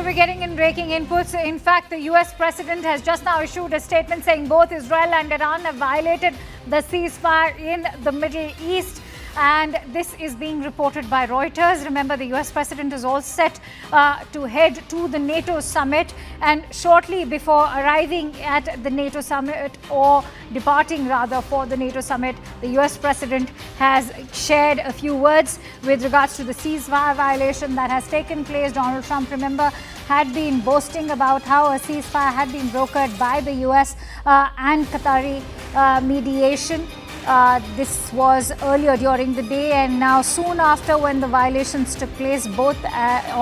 we're getting in breaking inputs. In fact, the US president has just now issued a statement saying both Israel and Iran have violated the ceasefire in the Middle East. And this is being reported by Reuters. Remember, the US president is all set to head to the NATO summit. And shortly before arriving at the NATO summit, or departing rather for the NATO summit, the US president has shared a few words with regards to the ceasefire violation that has taken place. Donald Trump, remember, had been boasting about how a ceasefire had been brokered by the US and Qatari mediation. This was earlier during the day, and now soon after, when the violations took place both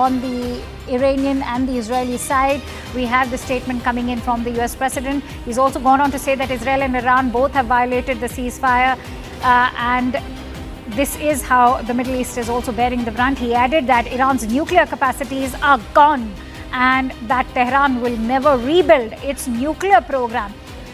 on the Iranian and the Israeli side, we have the statement coming in from the US president. He's also gone on to say that Israel and Iran both have violated the ceasefire, and this is how the Middle East is also bearing the brunt. He added that Iran's nuclear capacities are gone and that Tehran will never rebuild its nuclear program.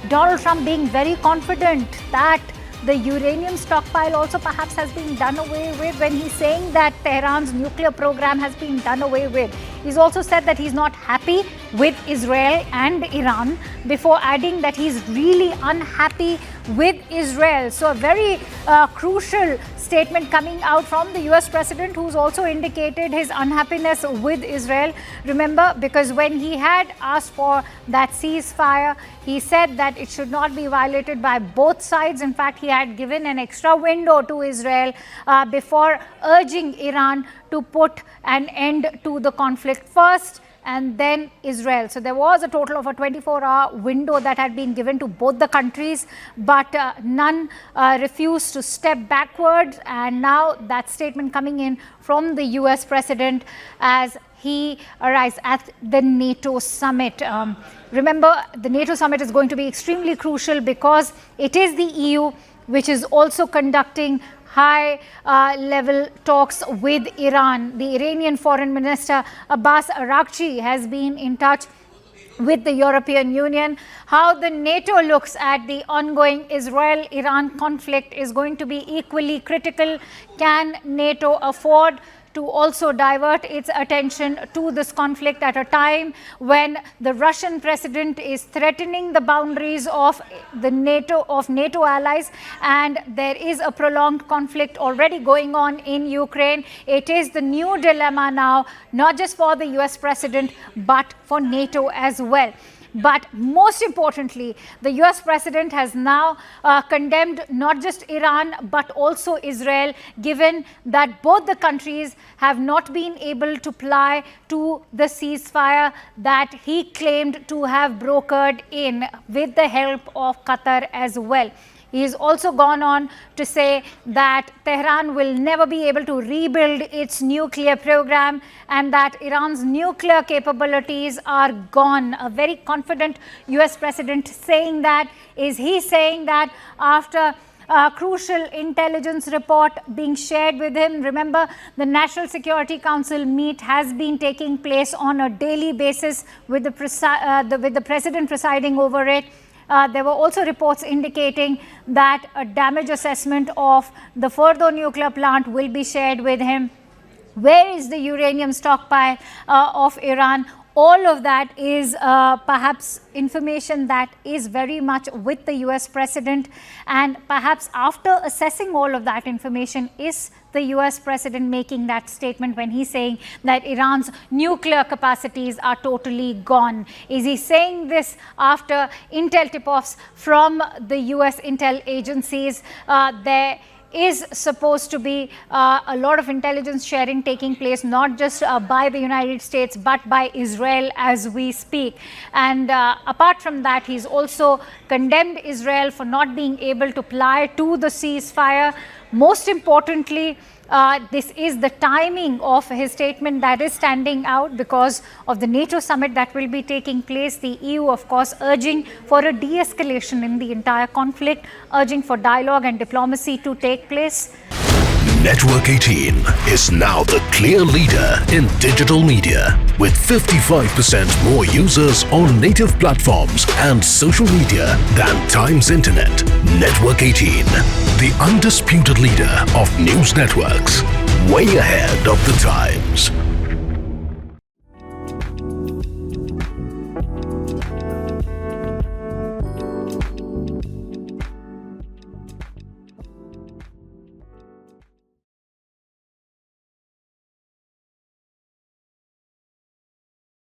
Donald Trump being very confident that the uranium stockpile also perhaps has been done away with, when he's saying that Tehran's nuclear program has been done away with. He's also said that he's not happy with Israel and Iran, before adding that he's really unhappy with Israel. So a very crucial statement coming out from the US president, who's also indicated his unhappiness with Israel. Remember, because when he had asked for that ceasefire, he said that it should not be violated by both sides. In fact, he had given an extra window to Israel before urging Iran to put an end to the conflict first, and then Israel. So there was a total of a 24-hour window that had been given to both the countries, but none refused to step backwards. And now that statement coming in from the US president as he arrives at the NATO summit. Remember, the NATO summit is going to be extremely crucial because it is the EU which is also conducting high-level talks with Iran. The Iranian Foreign Minister Abbas Araghchi has been in touch with the European Union. How the NATO looks at the ongoing Israel-Iran conflict is going to be equally critical. Can NATO afford to also divert its attention to this conflict at a time when the Russian president is threatening the boundaries of the NATO allies, and there is a prolonged conflict already going on in Ukraine? It is the new dilemma now, not just for the US president, but for NATO as well. But most importantly, the US president has now condemned not just Iran, but also Israel, given that both the countries have not been able to ply to the ceasefire that he claimed to have brokered in with the help of Qatar as well. He has also gone on to say that Tehran will never be able to rebuild its nuclear program and that Iran's nuclear capabilities are gone. A very confident US president saying that. Is he saying that after a crucial intelligence report being shared with him? Remember, the National Security Council meet has been taking place on a daily basis with the president presiding over it. There were also reports indicating that a damage assessment of the Fordo nuclear plant will be shared with him. Where is the uranium stockpile of Iran? All of that is perhaps information that is very much with the US president, and perhaps after assessing all of that information, is the US president making that statement when he's saying that Iran's nuclear capacities are totally gone? Is he saying this after intel tip-offs from the US intel agencies? There is supposed to be a lot of intelligence sharing taking place, not just by the United States, but by Israel as we speak. And apart from that, he's also condemned Israel for not being able to ply to the ceasefire. Most importantly, this is the timing of his statement that is standing out because of the NATO summit that will be taking place. The EU, of course, urging for a de-escalation in the entire conflict, urging for dialogue and diplomacy to take place. Network 18 is now the clear leader in digital media, with 55% more users on native platforms and social media than Times Internet. Network 18, the undisputed leader of news networks, way ahead of the times.